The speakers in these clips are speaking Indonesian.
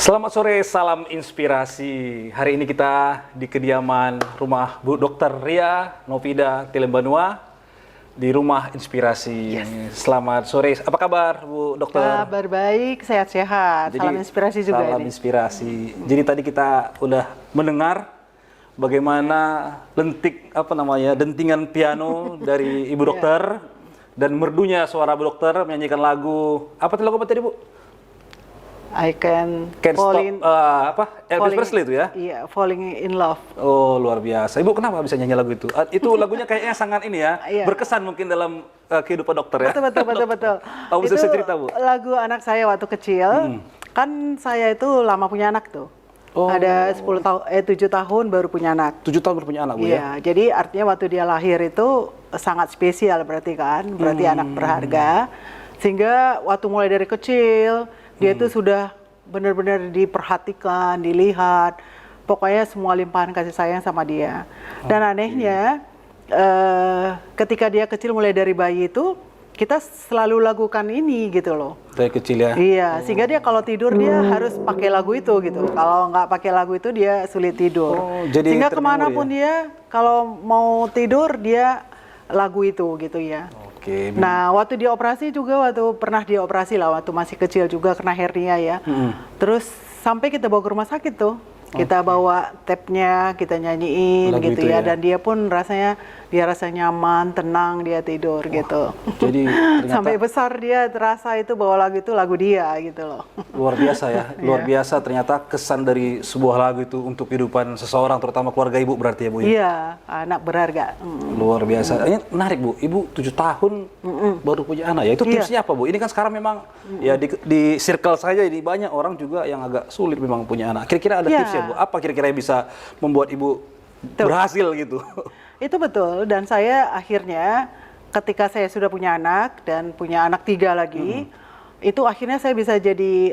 Selamat sore, salam inspirasi. Hari ini kita di kediaman rumah Bu Dr. Ria Novida Tilembanua di rumah inspirasi. Selamat sore, apa kabar Bu Dokter? Kabar baik, sehat-sehat. Salam inspirasi juga salam ini. inspirasi. Jadi tadi kita udah mendengar bagaimana dentingan piano dari Ibu Dokter dan merdunya suara Bu Dokter menyanyikan lagu apa tadi Bu? I can Can't fall Stop, in, Elvis Presley itu ya? Iya, falling in love. Oh, luar biasa. Ibu kenapa bisa nyanyi lagu itu? Itu lagunya kayaknya sangat ini ya, Iya. berkesan mungkin dalam kehidupan dokter ya? Betul. Oh, bisa Itu cerita, Bu? lagu anak saya waktu kecil. Kan saya itu lama punya anak tuh. Oh. Ada 7 tahun baru punya anak. 7 tahun berpunya anak, Bu ya? Iya, jadi artinya waktu dia lahir itu sangat spesial berarti kan, berarti anak berharga. Sehingga waktu mulai dari kecil, dia itu sudah benar-benar diperhatikan, dilihat, pokoknya semua limpahan kasih sayang sama dia. Dan anehnya, ketika dia kecil mulai dari bayi itu, kita selalu lakukan ini gitu loh. Dari kecil ya? Iya, sehingga dia kalau tidur dia harus pakai lagu itu gitu. Kalau nggak pakai lagu itu dia sulit tidur. Oh, jadi sehingga termemori kemanapun dia, kalau mau tidur dia lagu itu gitu ya. Oke. Nah, waktu dioperasi juga, pernah dioperasi lah, waktu masih kecil juga kena hernia ya. Terus sampai kita bawa ke rumah sakit tuh. Kita bawa tape-nya, kita nyanyiin Lagu gitu itu ya. ya? Dan dia pun dia rasa nyaman, tenang, dia tidur gitu. Jadi ternyata Sampai besar dia terasa itu bahwa lagu itu lagu dia gitu loh. luar biasa ya, luar biasa ternyata kesan dari sebuah lagu itu untuk kehidupan seseorang, terutama keluarga Ibu berarti ya Bu ya? Iya, anak berharga. Luar biasa. Ini menarik Bu, Ibu 7 tahun baru punya anak ya. Itu tipsnya apa Bu? Ini kan sekarang memang ya di circle saya ini banyak orang juga yang agak sulit memang punya anak. Kira-kira ada tipsnya Bu? Apa kira-kira yang bisa membuat Ibu berhasil gitu? Itu betul, dan saya akhirnya ketika saya sudah punya anak dan punya anak 3 lagi, itu akhirnya saya bisa jadi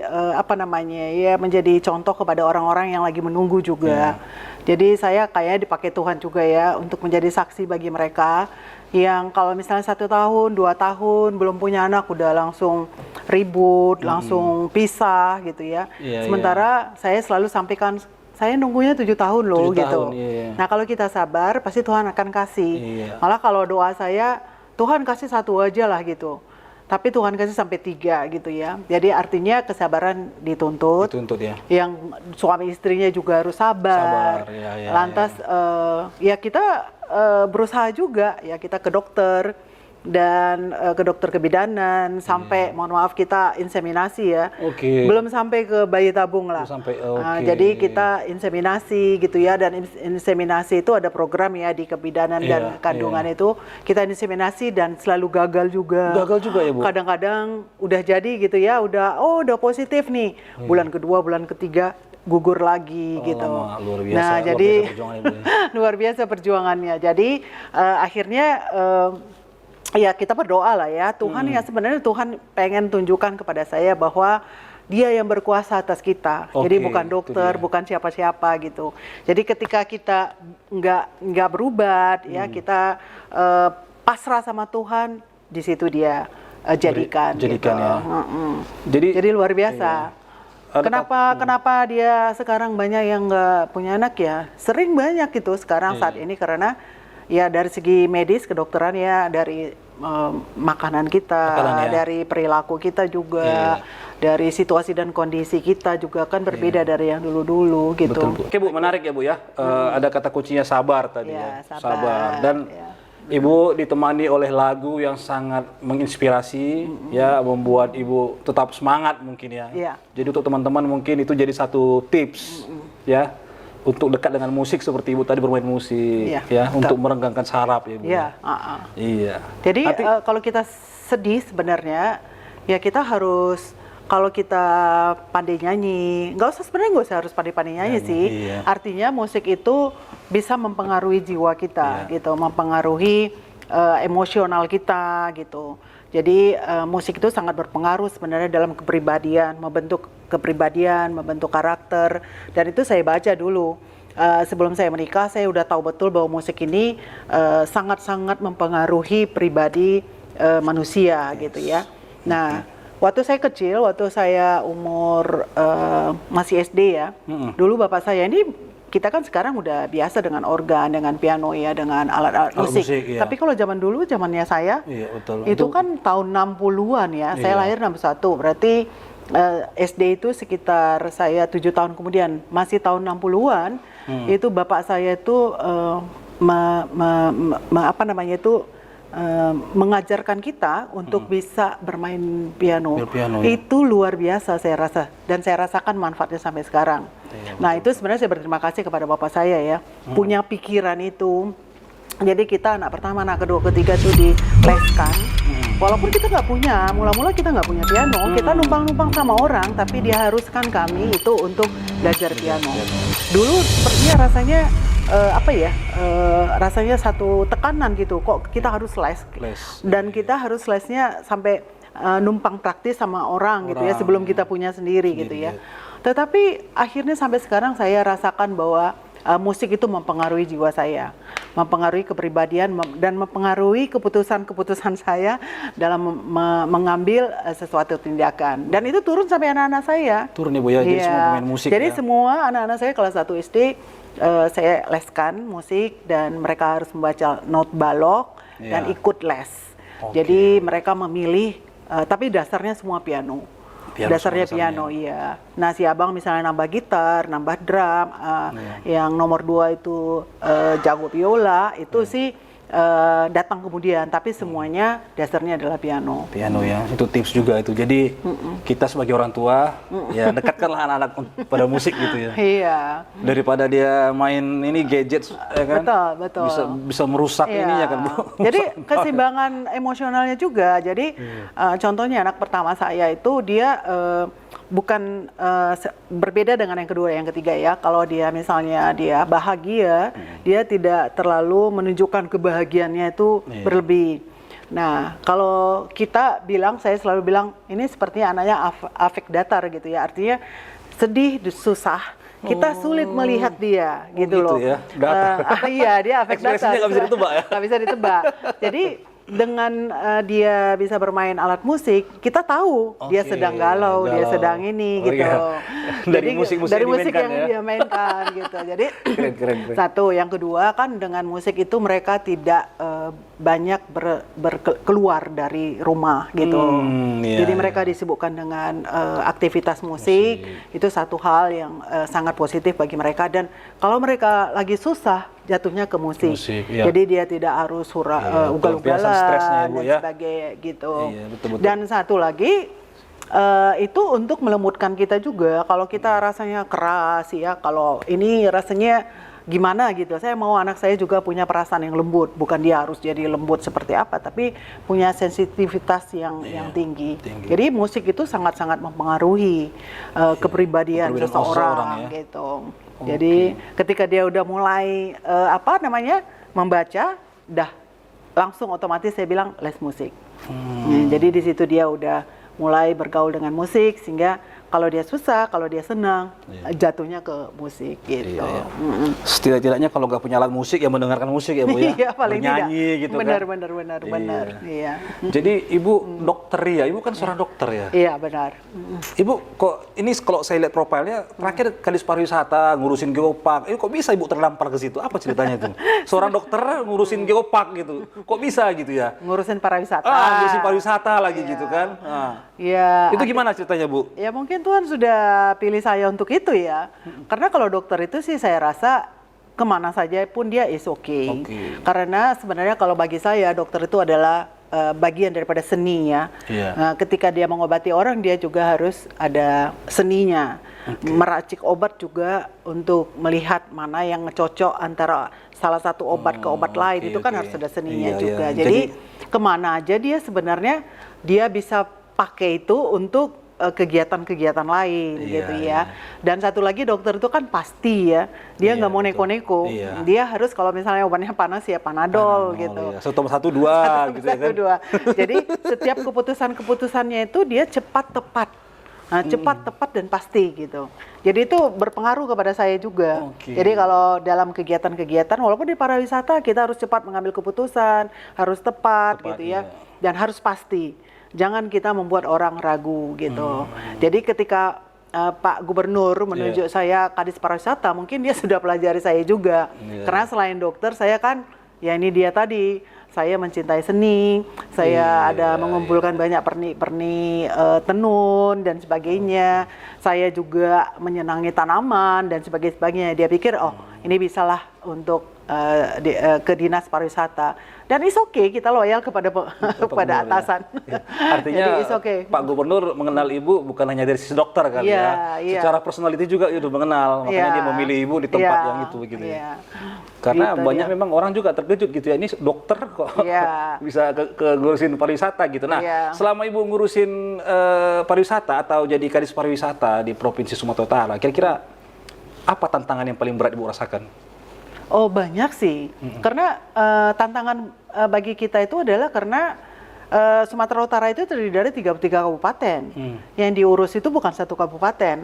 menjadi contoh kepada orang-orang yang lagi menunggu juga. Jadi saya kayak dipakai Tuhan juga ya untuk menjadi saksi bagi mereka yang kalau misalnya 1 tahun, 2 tahun belum punya anak udah langsung ribut, langsung pisah gitu ya. Sementara saya selalu sampaikan, saya nunggunya 7 tahun loh 7 gitu. tahun, iya. Nah kalau kita sabar, pasti Tuhan akan kasih. Iya. Malah kalau doa saya, Tuhan kasih 1 aja lah gitu. Tapi Tuhan kasih sampai 3 gitu ya. Jadi artinya kesabaran dituntut. Dituntut ya. Yang suami istrinya juga harus sabar. Lantas ya kita berusaha juga ya, kita ke dokter. Dan ke dokter kebidanan sampai mohon maaf kita inseminasi ya. Belum sampai ke bayi tabung lah. Jadi kita inseminasi gitu ya, dan inseminasi itu ada program ya di kebidanan dan kandungan itu kita inseminasi dan selalu gagal juga. Gagal juga ya Bu? Kadang-kadang udah jadi gitu ya, udah positif nih. Bulan kedua, bulan ketiga gugur lagi gitu. Luar biasa. Nah, jadi luar biasa perjuangannya. Jadi akhirnya ya kita berdoa lah ya, Tuhan ya sebenarnya Tuhan pengen tunjukkan kepada saya bahwa Dia yang berkuasa atas kita. Jadi bukan dokter, bukan siapa-siapa gitu. Jadi ketika kita nggak berubat ya, kita pasrah sama Tuhan, di situ Dia jadikan gitu. Ya. Jadi luar biasa. Kenapa dia sekarang banyak yang nggak punya anak ya? Sering banyak gitu sekarang saat ini karena ya dari segi medis, kedokteran ya, dari makanan kita, dari perilaku kita juga, dari situasi dan kondisi kita juga kan berbeda dari yang dulu-dulu gitu. Betul, Bu. Oke Bu, menarik ya Bu ya. Ada kata kuncinya sabar tadi ya. Sabar. Dan Ibu ditemani oleh lagu yang sangat menginspirasi ya, membuat Ibu tetap semangat mungkin ya. Jadi untuk teman-teman mungkin itu jadi satu tips ya. Untuk dekat dengan musik seperti Ibu tadi bermain musik ya, untuk merenggangkan saraf ya Bu. Iya. Jadi kalau kita sedih sebenarnya ya kita harus, kalau kita pandai nyanyi, nggak usah harus pandai-pandai nyanyi sih. Artinya musik itu bisa mempengaruhi jiwa kita gitu, mempengaruhi emosional kita gitu. Jadi musik itu sangat berpengaruh sebenarnya dalam kepribadian, membentuk kepribadian, membentuk karakter. Dan itu saya baca dulu. Sebelum saya menikah, saya udah tahu betul bahwa musik ini sangat-sangat mempengaruhi pribadi manusia gitu ya. Nah, Waktu saya kecil, waktu saya umur masih SD ya, dulu bapak saya ini, kita kan sekarang udah biasa dengan organ, dengan piano ya, dengan alat-alat musik. Iya. Tapi kalau zaman dulu, zamannya saya, Iya, betul. itu kan tahun 60-an ya. Saya lahir 61, berarti SD itu sekitar saya 7 tahun kemudian. Masih tahun 60-an, itu bapak saya itu mengajarkan kita untuk bisa bermain piano. Itu luar biasa saya rasa, dan saya rasakan manfaatnya sampai sekarang. Nah itu sebenarnya saya berterima kasih kepada bapak saya ya, punya pikiran itu. Jadi kita anak pertama, anak kedua, ketiga itu dileskan. Walaupun kita nggak punya, mula-mula kita nggak punya piano, kita numpang-numpang sama orang, tapi dia haruskan kami itu untuk belajar piano. Dulu sepertinya rasanya rasanya satu tekanan gitu, kok kita harus les. Dan kita harus lesnya sampai numpang praktis sama orang gitu ya, sebelum kita punya sendiri gitu ya. Tetapi akhirnya sampai sekarang saya rasakan bahwa musik itu mempengaruhi jiwa saya, mempengaruhi kepribadian, dan mempengaruhi keputusan-keputusan saya dalam mengambil sesuatu tindakan. Dan itu turun sampai anak-anak saya. Turun ya Bu ya, jadi semua pemain musik. Jadi ya? semua anak-anak saya kelas 1 SD, saya leskan musik, dan mereka harus membaca not balok dan ikut les. Jadi mereka memilih, tapi dasarnya semua piano. Dasarnya piano, iya. Nah si abang misalnya nambah gitar, nambah drum, yang nomor 2 itu jago viola, itu sih datang kemudian, tapi semuanya dasarnya adalah piano. Piano ya, itu tips juga itu. Jadi kita sebagai orang tua, ya dekatkanlah anak-anak pada musik gitu ya. Iya. Daripada dia main ini gadget, ya kan? Betul. Bisa merusak ini ya kan Bu. Jadi keseimbangan emosionalnya juga. Jadi contohnya anak pertama saya itu dia bukan berbeda dengan yang kedua, yang ketiga ya. Kalau dia misalnya dia bahagia, dia tidak terlalu menunjukkan kebahagiaannya itu berlebih. Nah, kalau kita bilang, saya selalu bilang ini sepertinya anaknya afek datar gitu ya. Artinya sedih, susah, kita sulit melihat dia gitu loh. Ya? Iya, dia afek datar. Ekspresinya nggak bisa ditebak ya? Nggak bisa ditebak. Jadi dengan dia bisa bermain alat musik, kita tahu dia sedang galau, dia sedang ini gitu. Dari Jadi, musik-musik dari musik dimainkan, yang ya? dia mainkan gitu. Jadi keren. satu, yang kedua kan dengan musik itu mereka tidak banyak keluar dari rumah gitu. Jadi mereka disibukkan dengan aktivitas musik. Itu satu hal yang sangat positif bagi mereka. Dan kalau mereka lagi susah, jatuhnya ke musik. Jadi dia tidak harus ugal-ugalan dan sebagainya gitu. Betul. Dan satu lagi, itu untuk melembutkan kita juga. Kalau kita rasanya keras ya, kalau ini rasanya gimana gitu. Saya mau anak saya juga punya perasaan yang lembut, bukan dia harus jadi lembut seperti apa, tapi punya sensitivitas yang tinggi. Jadi musik itu sangat-sangat mempengaruhi kepribadian seseorang gitu. Jadi ketika dia udah mulai membaca, langsung otomatis saya bilang les musik. Jadi di situ dia udah mulai bergaul dengan musik, sehingga kalau dia susah, kalau dia senang, jatuhnya ke musik gitu. Setidak-tidaknya kalau nggak punya alat musik, ya mendengarkan musik ya Bu ya. Iya, paling bernyanyi gitu benar, kan. Benar. Iya. Jadi Ibu dokter ya, Ibu kan seorang dokter ya. Iya benar. Ibu kok ini kalau saya lihat profilnya terakhir Kadis Pariwisata ngurusin Geopark, kok bisa Ibu terdampar ke situ? Apa ceritanya itu? Seorang dokter ngurusin Geopark gitu, kok bisa gitu ya? Ngurusin pariwisata. Ngurusin pariwisata lagi gitu kan? Iya. Itu gimana ceritanya Bu? Ya mungkin Tuhan sudah pilih saya untuk itu ya. Karena kalau dokter itu sih saya rasa kemana saja pun dia is okay. Karena sebenarnya kalau bagi saya dokter itu adalah bagian daripada seni ya. Ketika dia mengobati orang, dia juga harus ada seninya. Meracik obat juga untuk melihat mana yang cocok antara salah satu obat ke obat lain. Itu kan harus ada seninya juga. Jadi kemana aja dia sebenarnya dia bisa pakai itu untuk kegiatan-kegiatan lain gitu ya. Dan satu lagi dokter itu kan pasti ya, dia nggak mau neko-neko. Dia harus kalau misalnya obatnya panas ya Panadol gitu. 1, 2 gitu ya kan. Jadi setiap keputusannya itu dia cepat tepat. Cepat, tepat, dan pasti gitu. Jadi itu berpengaruh kepada saya juga. Jadi kalau dalam kegiatan-kegiatan, walaupun di pariwisata kita harus cepat mengambil keputusan, harus tepat gitu ya, dan harus pasti. jangan kita membuat orang ragu gitu. Jadi ketika Pak Gubernur menunjuk saya Kadis Pariwisata, mungkin dia sudah pelajari saya juga. Karena selain dokter, saya kan, ya ini dia tadi, saya mencintai seni, saya ada mengumpulkan banyak pernik-pernik tenun dan sebagainya. Saya juga menyenangi tanaman dan sebagainya. Dia pikir, oh ini bisalah untuk ke dinas pariwisata. Dan it's okay, kita loyal kepada kepada atasan. Ya. Artinya okay. Pak Gubernur mengenal Ibu bukan hanya dari sisi dokter kan ya. Secara personality juga itu mengenal, makanya dia memilih Ibu di tempat yang itu begitu ya. Karena gitu, banyak memang orang juga terkejut gitu ya, ini dokter kok bisa ke ngurusin pariwisata gitu. Nah, selama Ibu ngurusin pariwisata atau jadi Kadis Pariwisata di Provinsi Sumatera Utara, kira-kira apa tantangan yang paling berat Ibu rasakan? Oh banyak sih, karena tantangan bagi kita itu adalah karena Sumatera Utara itu terdiri dari 33 kabupaten. Yang diurus itu bukan satu kabupaten.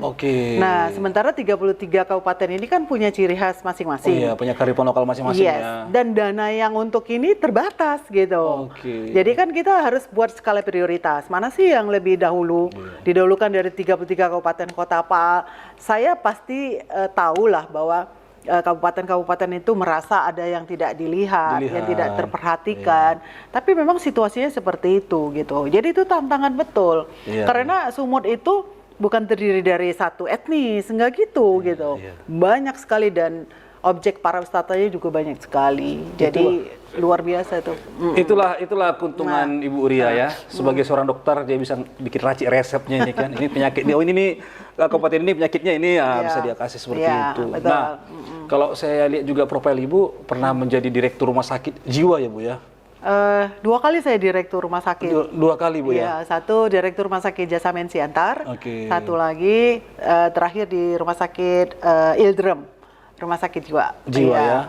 Nah, sementara 33 kabupaten ini kan punya ciri khas masing-masing. Oh iya, punya kearifan lokal masing-masing ya. Dan dana yang untuk ini terbatas gitu. Jadi kan kita harus buat skala prioritas. Mana sih yang lebih dahulu didahulukan dari 33 kabupaten kota, Pak? Saya pasti tahulah bahwa kabupaten-kabupaten itu merasa ada yang tidak dilihat, yang tidak terperhatikan. Tapi memang situasinya seperti itu gitu. Jadi itu tantangan betul. Karena Sumut itu bukan terdiri dari satu etnis, enggak gitu gitu. Banyak sekali dan objek pariwisatanya juga banyak sekali. Jadi luar biasa itu. Itulah keuntungan Ibu Uria ya. Sebagai seorang dokter dia bisa bikin racik resepnya ini kan. Ini penyakit ini, oh ini kabupaten ini penyakitnya ini bisa dia kasih seperti itu. Betul. Nah, kalau saya lihat juga profil Ibu pernah menjadi direktur rumah sakit jiwa ya Bu ya. 2 kali saya direktur rumah sakit. 2 kali Bu ya? Satu direktur rumah sakit Jasamen Siantar, satu lagi terakhir di rumah sakit Ildrem. Rumah sakit jiwa. Ya.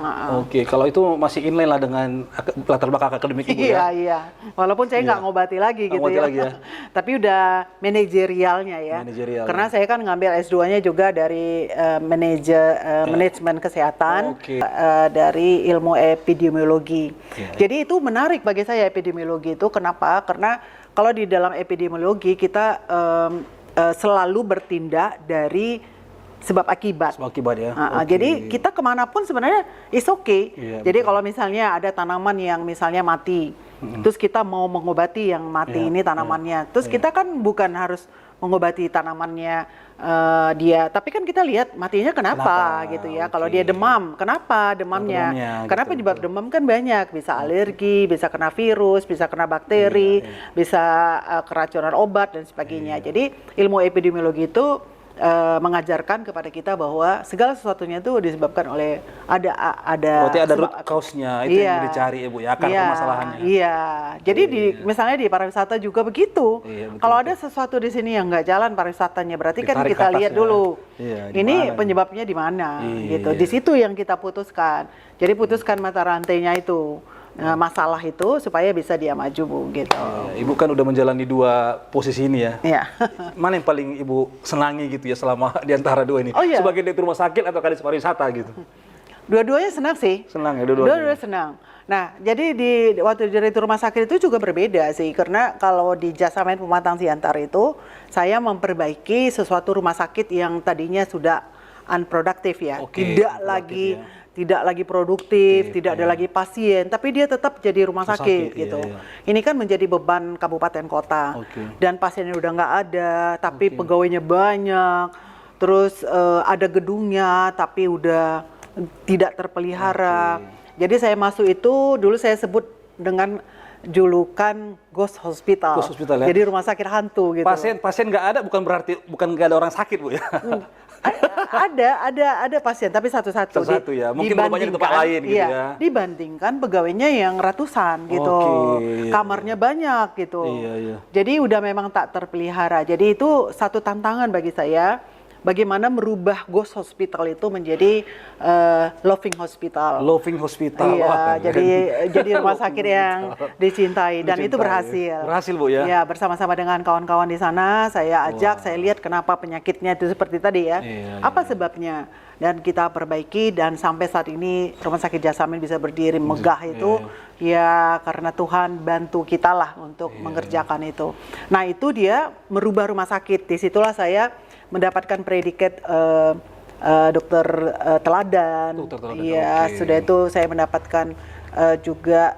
Kalau itu masih inline lah dengan latar belakang akademik Ibu ya. Iya. Walaupun saya nggak ngobati lagi gitu ya. Tapi udah manajerialnya ya. Karena saya kan ngambil S2-nya juga dari manajemen kesehatan dari ilmu epidemiologi. Jadi itu menarik bagi saya epidemiologi itu. Kenapa? Karena kalau di dalam epidemiologi kita selalu bertindak dari sebab akibat. Ya. Jadi kita kemanapun sebenarnya is okay. Jadi kalau misalnya ada tanaman yang misalnya mati, terus kita mau mengobati yang mati ini tanamannya, terus kita kan bukan harus mengobati tanamannya dia, tapi kan kita lihat matinya kenapa gitu ya. Kalau dia demam, kenapa demamnya? Karena penyebab demam kan banyak, bisa alergi, bisa kena virus, bisa kena bakteri, bisa keracunan obat dan sebagainya. Jadi ilmu epidemiologi itu mengajarkan kepada kita bahwa segala sesuatunya itu disebabkan oleh ada berarti ada root cause-nya itu yang dicari Ibu ya, akar permasalahannya. Jadi misalnya di pariwisata juga begitu. Kalau ada sesuatu di sini yang nggak jalan pariwisatanya, berarti kan kita lihat dulu. Ini penyebabnya di mana gitu. Di situ yang kita putuskan. Jadi putuskan mata rantainya itu. Masalah itu supaya bisa dia maju Bu gitu. Ibu kan udah menjalani 2 posisi ini ya. Mana yang paling Ibu senangi gitu ya selama di antara 2 ini? Sebagai direktur rumah sakit atau Kadis Pariwisata gitu? Dua-duanya senang sih. Senang ya dua-duanya senang. Nah, jadi waktu di direktur rumah sakit itu juga berbeda sih, karena kalau di Jasamen Pematang Siantar itu saya memperbaiki sesuatu rumah sakit yang tadinya sudah unproductive ya, tidak lagi produktif, tidak ada lagi pasien, tapi dia tetap jadi rumah sakit gitu. Ini kan menjadi beban kabupaten kota, dan pasiennya udah nggak ada, tapi pegawainya banyak, terus ada gedungnya, tapi udah tidak terpelihara. Jadi saya masuk itu, dulu saya sebut dengan julukan ghost hospital. Jadi rumah sakit hantu gitu. Pasien nggak ada bukan berarti nggak ada orang sakit Bu ya. Ada pasien tapi satu-satu ya. Mungkin banyak di tempat lain gitu ya. Dibandingkan pegawainya yang ratusan gitu. Kamarnya banyak gitu. Jadi udah memang tak terpelihara. Jadi itu satu tantangan bagi saya bagaimana merubah ghost hospital itu menjadi loving hospital. Loving hospital. Iya, Wah, jadi rumah sakit yang dicintai, dan itu berhasil. Berhasil, Bu, ya. Ya, bersama-sama dengan kawan-kawan di sana saya ajak, saya lihat kenapa penyakitnya itu seperti tadi ya. Apa sebabnya? Dan kita perbaiki, dan sampai saat ini Rumah Sakit Jasamin bisa berdiri megah itu ya karena Tuhan bantu kita lah untuk mengerjakan itu. Nah, itu dia merubah rumah sakit. Disitulah saya mendapatkan predikat dokter teladan. Iya, sudah itu saya mendapatkan juga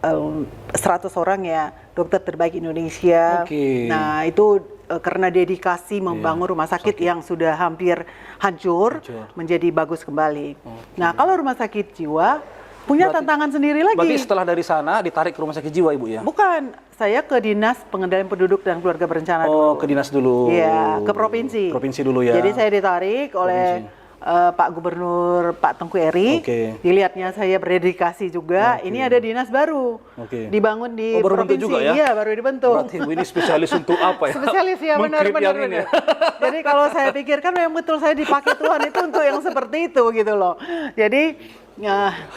100 orang ya dokter terbaik Indonesia. Nah, itu karena dedikasi membangun rumah sakit yang sudah hampir hancur menjadi bagus kembali. Nah, kalau rumah sakit jiwa punya tantangan sendiri lagi. Berarti setelah dari sana ditarik ke rumah sakit jiwa, Ibu, ya? Bukan, saya ke Dinas Pengendalian Penduduk dan Keluarga Berencana dulu. Oh, ke dinas dulu. Iya, ke provinsi. Provinsi dulu ya. Jadi saya ditarik oleh Pak Gubernur Pak Tengku Eri. Dilihatnya saya berdedikasi juga. Ini ada dinas baru. Dibangun di provinsi. Juga, ya? Iya, baru dibentuk. Berarti Ibu ini spesialis untuk apa ya? Spesialis ya, benar-benar. Ya? Jadi kalau saya pikirkan memang betul saya dipakai Tuhan itu untuk yang seperti itu gitu loh. Jadi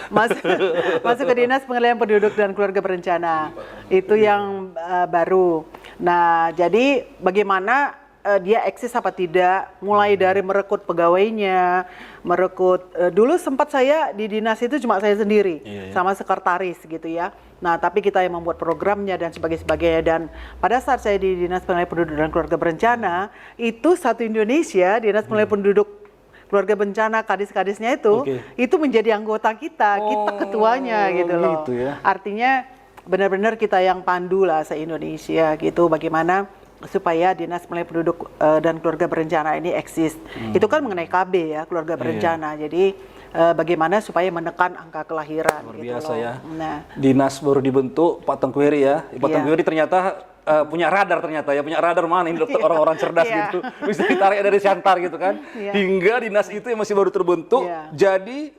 masuk ke Dinas Pengendalian Penduduk dan Keluarga Berencana. Itu yang baru. Nah, jadi bagaimana dia eksis apa tidak, mulai dari merekrut pegawainya, dulu sempat saya di dinas itu cuma saya sendiri, sama sekretaris gitu ya. Nah, tapi kita yang membuat programnya dan sebagainya. Dan pada saat saya di Dinas Pengendalian Penduduk dan Keluarga Berencana, itu satu Indonesia, Dinas Pengendalian Penduduk Keluarga Bencana, kadis-kadisnya itu menjadi anggota kita ketuanya gitu loh. Gitu ya. Artinya benar-benar kita yang pandu lah se-Indonesia gitu, bagaimana supaya Dinas Pengendalian Penduduk dan Keluarga Berencana ini eksis. Itu kan mengenai KB ya, keluarga berencana. Jadi bagaimana supaya menekan angka kelahiran. Luar gitu biasa loh. ya. Nah, Dinas baru dibentuk, Pak Tengku Eri ya. Pak Tengku Eri ternyata punya radar ternyata ya, punya radar mana ini dokter orang-orang cerdas gitu. Bisa ditarik dari Siantar gitu kan. Hingga dinas itu yang masih baru terbentuk jadi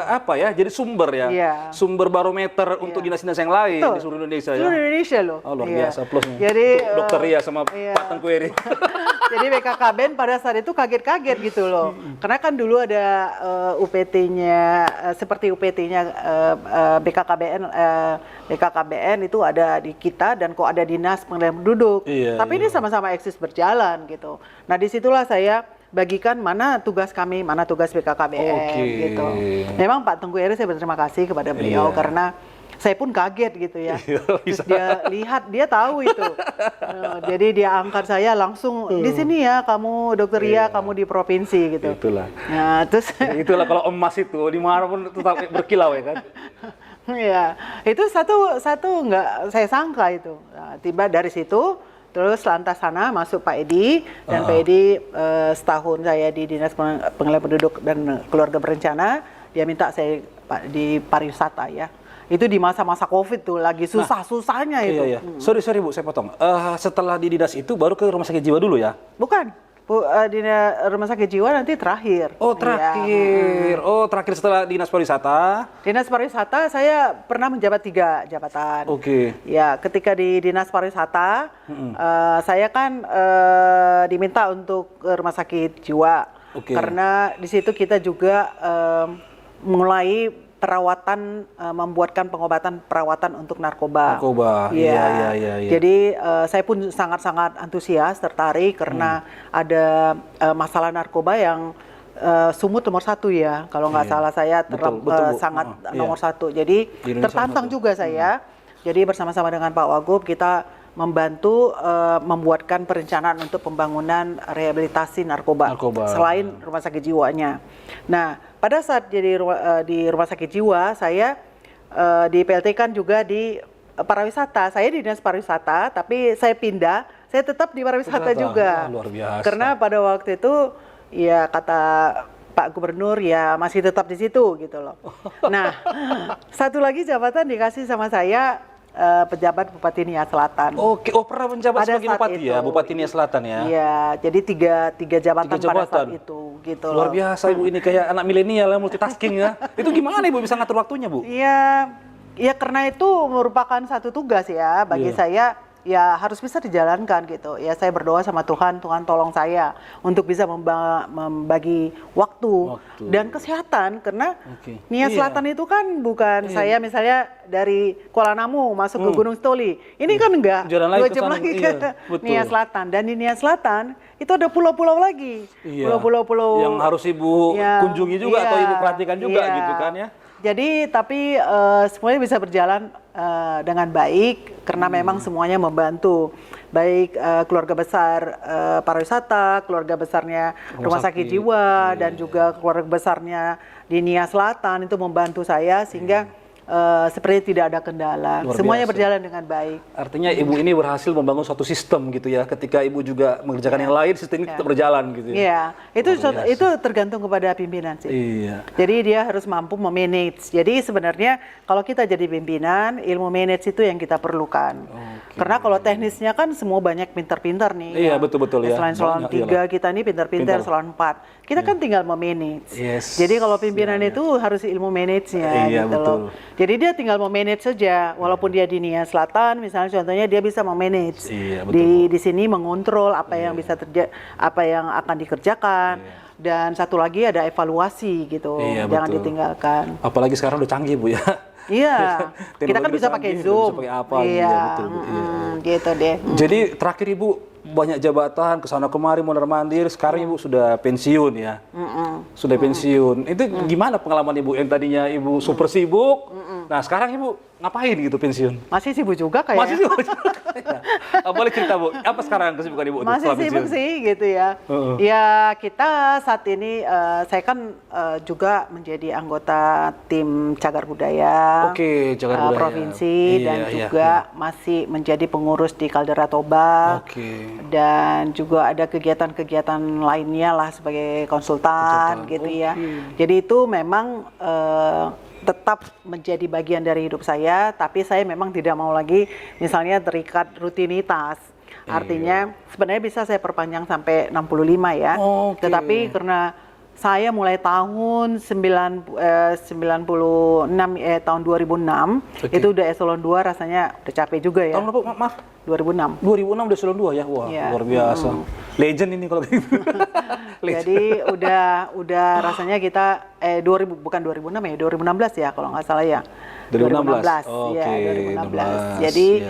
apa ya? Jadi sumber ya. Sumber barometer untuk dinas-dinas yang lain di seluruh Indonesia ya. Seluruh Indonesia loh. Oh, luar biasa plusnya. Jadi Dokter Ria sama Pak Tengku Eri. Jadi BKKBN pada saat itu kaget-kaget gitu loh. Karena kan dulu ada UPT-nya seperti UPT-nya BKKBN itu ada di kita, dan kok ada Dinas Pengendalian Penduduk. Tapi ini sama-sama eksis berjalan gitu. Nah, disitulah saya bagikan mana tugas kami, mana tugas BKKBN gitu. Memang Pak Tengku Eri saya berterima kasih kepada beliau karena saya pun kaget gitu ya. Terus dia lihat, dia tahu itu. Jadi dia angkat saya langsung, di sini ya kamu Dokter Ria, kamu di provinsi gitu. Itulah. Nah, terus itulah kalau emas itu dimanapun tetap berkilau ya kan. Ya, itu satu nggak saya sangka itu. Nah, tiba dari situ, terus lantas sana masuk Pak Edi, dan Pak Edi setahun saya di Dinas Pengendalian Penduduk dan Keluarga Berencana, dia minta saya di pariwisata ya. Itu di masa-masa COVID tuh lagi susah-susahnya itu. Iya. Sorry Bu, saya potong. Setelah di dinas itu baru ke rumah sakit jiwa dulu ya? Bukan. Di rumah sakit jiwa nanti terakhir. Oh, terakhir. Ya. Oh, terakhir setelah dinas pariwisata. Dinas pariwisata saya pernah menjabat 3 jabatan. Ya, ketika di dinas pariwisata, saya kan diminta untuk ke rumah sakit jiwa. Karena di situ kita juga mulai perawatan, membuatkan pengobatan perawatan untuk narkoba. Iya. Jadi saya pun sangat-sangat antusias, tertarik karena ada masalah narkoba yang sumut nomor 1 ya, kalau nggak salah saya sangat nomor 1. Jadi tertantang juga saya. Jadi bersama-sama dengan Pak Wagub kita membantu membuatkan perencanaan untuk pembangunan rehabilitasi narkoba. Selain rumah sakit jiwanya. Nah, pada saat jadi di rumah sakit jiwa, saya di PLT kan juga di pariwisata. Saya di dinas pariwisata, tapi saya pindah, saya tetap di pariwisata juga. Luar biasa. Karena pada waktu itu, ya kata Pak Gubernur ya masih tetap di situ gitu loh. Nah, satu lagi jabatan dikasih sama saya, pejabat Bupati Nia Selatan. Pernah menjabat sebagai bupati ya, Bupati Nia Selatan ya? Iya, jadi tiga jabatan pada saat itu, gitu. Luar biasa Ibu, ini kayak anak milenial ya, multitasking ya. Itu gimana Ibu bisa ngatur waktunya Bu? Iya, ya karena itu merupakan satu tugas ya bagi saya. ya harus bisa dijalankan gitu. Ya saya berdoa sama Tuhan, Tuhan tolong saya untuk bisa membagi waktu dan kesehatan karena Nia Selatan itu kan bukan saya misalnya dari Kuala Namu masuk ke Gunung Stoli. Ini kan enggak 2 jam lagi ke Nia Selatan, dan di Nia Selatan itu ada pulau-pulau lagi. Pulau-pulau yang harus Ibu kunjungi juga atau Ibu perhatikan juga gitu kan ya. Jadi tapi semuanya bisa berjalan dengan baik karena memang semuanya membantu, baik keluarga besar pariwisata, keluarga besarnya rumah sakit jiwa, dan juga keluarga besarnya di Nia Selatan itu membantu saya sehingga seperti tidak ada kendala. Semuanya berjalan dengan baik. Artinya Ibu ini berhasil membangun suatu sistem gitu ya. Ketika Ibu juga mengerjakan yang lain, sistem ini tetap berjalan gitu ya. Iya, itu tergantung kepada pimpinan sih. Iya. Jadi dia harus mampu memanage. Jadi sebenarnya kalau kita jadi pimpinan, ilmu manage itu yang kita perlukan. Karena kalau teknisnya kan semua banyak pintar-pintar nih. Iya, betul-betul ya. Selain Eselon 3 kita ini pintar-pintar, Eselon 4. Kita kan tinggal memanage. Jadi kalau pimpinan itu harus ilmu manage-nya gitu loh. Jadi dia tinggal memanage saja, walaupun dia di Nia Selatan, misalnya contohnya dia bisa memanage di sini, mengontrol apa yang bisa apa yang akan dikerjakan, dan satu lagi ada evaluasi gitu, jangan ditinggalkan. Apalagi sekarang udah canggih Bu ya. Iya, kita kan bisa pakai Zoom. Gitu deh. Jadi terakhir Ibu banyak jabatan kesana kemari mondar-mandir, sekarang Ibu sudah pensiun ya. Sudah pensiun. Itu gimana pengalaman Ibu yang tadinya Ibu super sibuk? Nah sekarang Ibu ngapain gitu pensiun? Masih sibuk juga kayaknya. Masih sibuk juga. Boleh cerita Bu, apa sekarang kesibukan Ibu? Masih sibuk sih gitu ya. Ya kita saat ini, saya kan juga menjadi anggota tim cagar budaya, cagar budaya provinsi, dan juga masih menjadi pengurus di Kaldera Toba. Dan juga ada kegiatan-kegiatan lainnya lah sebagai konsultan gitu ya. Jadi itu memang tetap menjadi bagian dari hidup saya, tapi saya memang tidak mau lagi misalnya terikat rutinitas. Artinya sebenarnya bisa saya perpanjang sampai 65 ya. Tetapi karena saya mulai tahun 2006 itu udah Eselon 2, rasanya udah capek juga ya. Tahun berapa? Maaf. 2006 udah Eselon 2 ya. Wah, luar biasa. Legend ini kalau gitu. Jadi udah rasanya kita 2006 ya, 2016 ya kalau nggak salah ya. 2016. 2016. Jadi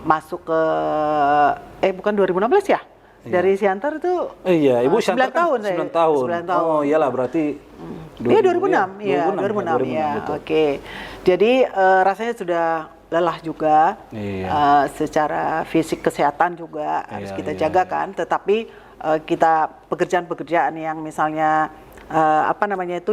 masuk ke bukan 2016 ya? Dari Siantar itu Ibu Siantar 9 tahun kan 9 saya. tahun. 9 tahun. Oh iyalah berarti 2006 ya. Oke. Jadi rasanya sudah lelah juga, secara fisik kesehatan juga harus kita jaga kan. Tetapi kita pekerjaan-pekerjaan yang misalnya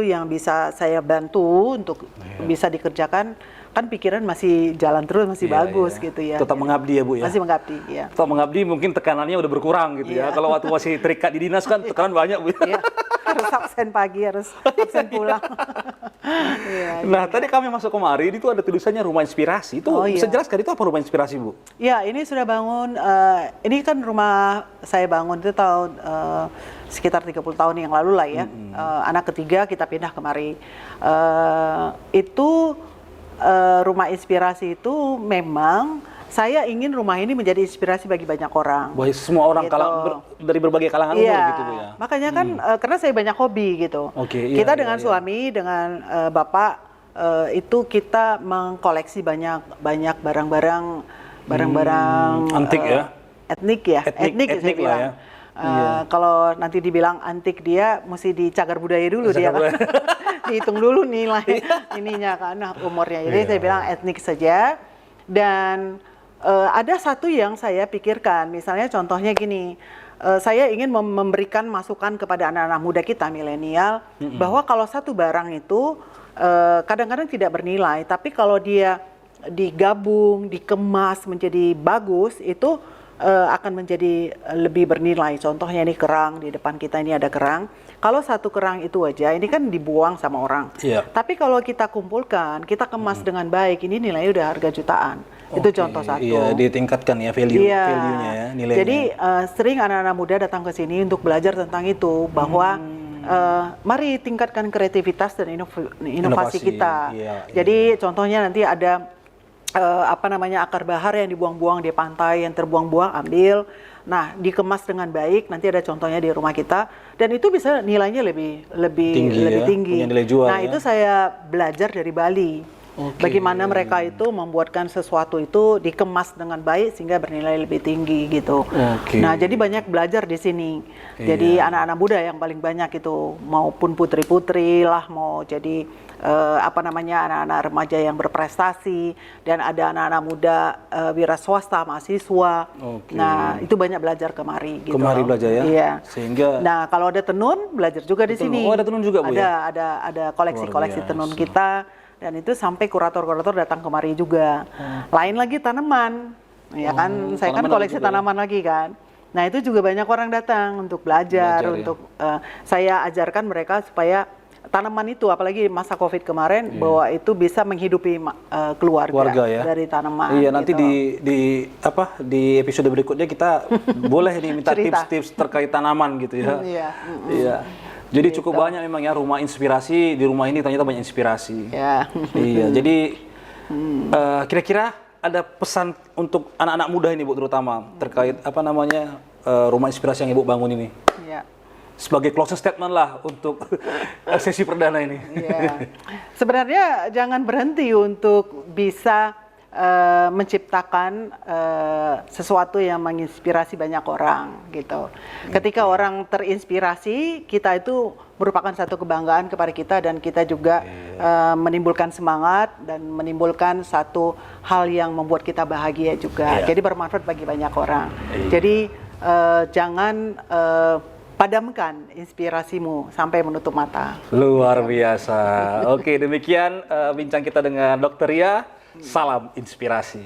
yang bisa saya bantu untuk bisa dikerjakan, kan pikiran masih jalan terus, masih bagus gitu ya. Tetap mengabdi ya Bu ya? Masih mengabdi, ya. Tetap mengabdi, mungkin tekanannya udah berkurang gitu ya. Kalau waktu masih terikat di dinas kan tekanan banyak Bu ya. Harus absen pagi, harus absen pulang. Nah tadi kami masuk kemari, itu ada tulisannya Rumah Inspirasi. Itu bisa jelaskan itu apa Rumah Inspirasi Bu? Ya, ini sudah bangun, ini kan rumah saya bangun itu tahun sekitar 30 tahun yang lalu lah ya. Anak ketiga kita pindah kemari. Rumah Inspirasi itu memang saya ingin rumah ini menjadi inspirasi bagi banyak orang. Bagi semua orang gitu. Dari berbagai kalangan umur gitu Bu ya. Makanya kan karena saya banyak hobi gitu. Kita dengan suami, dengan bapak itu kita mengkoleksi banyak barang-barang antik ya. Etnik saya bilang. Ya. Kalau nanti dibilang antik, dia mesti dicagar budaya dulu dia kan. Dihitung dulu nilai ininya kan, umurnya. Jadi saya bilang etnik saja. Dan ada satu yang saya pikirkan, misalnya contohnya gini, saya ingin memberikan masukan kepada anak-anak muda kita milenial, bahwa kalau satu barang itu kadang-kadang tidak bernilai, tapi kalau dia digabung, dikemas menjadi bagus, itu akan menjadi lebih bernilai. Contohnya ini kerang, di depan kita ini ada kerang. Kalau satu kerang itu aja, ini kan dibuang sama orang. Tapi kalau kita kumpulkan, kita kemas dengan baik, ini nilainya udah harga jutaan. Itu contoh satu. Iya, ditingkatkan ya value-nya ya, nilainya. Jadi sering anak-anak muda datang ke sini untuk belajar tentang itu, bahwa mari tingkatkan kreativitas dan inovasi kita. Jadi contohnya nanti ada akar bahar yang dibuang-buang di pantai, yang terbuang-buang ambil. Nah, dikemas dengan baik. Nanti ada contohnya di rumah kita, dan itu bisa nilainya lebih tinggi. Punya nilai jual, nah, ya. itu saya belajar dari Bali. Bagaimana mereka itu membuatkan sesuatu itu dikemas dengan baik sehingga bernilai lebih tinggi gitu. Nah, jadi banyak belajar di sini. Jadi anak-anak muda yang paling banyak itu, maupun putri-putri lah, mau jadi anak-anak remaja yang berprestasi, dan ada anak-anak muda wira swasta, mahasiswa. Nah, itu banyak belajar kemari gitu. Kemari belajar ya. Iya. Sehingga nah, kalau ada tenun, belajar juga di sini. Oh, ada tenun juga, Bu, ya? Ada koleksi-koleksi tenun kita. Dan itu sampai kurator-kurator datang kemari juga. Lain lagi tanaman, ya kan? Saya kan koleksi tanaman lagi kan. Nah, itu juga banyak orang datang untuk belajar untuk saya ajarkan mereka supaya tanaman itu, apalagi masa COVID kemarin, bahwa itu bisa menghidupi keluarga ya? Dari tanaman. Iya, nanti gitu. di episode berikutnya kita boleh diminta tips-tips terkait tanaman gitu ya. Iya. Jadi cukup banyak memang ya rumah inspirasi, di rumah ini ternyata banyak inspirasi. Iya, jadi kira-kira ada pesan untuk anak-anak muda ini, Bu, terutama terkait rumah inspirasi yang Ibu bangun ini. Iya. Sebagai closing statement lah untuk sesi perdana ini. Iya. Sebenarnya jangan berhenti untuk bisa menciptakan sesuatu yang menginspirasi banyak orang gitu. Ketika orang terinspirasi, kita itu merupakan satu kebanggaan kepada kita, dan kita juga menimbulkan semangat dan menimbulkan satu hal yang membuat kita bahagia juga. Jadi bermanfaat bagi banyak orang. Jadi jangan padamkan inspirasimu sampai menutup mata. Luar biasa. Oke, demikian bincang kita dengan Dr. Ria. Salam inspirasi.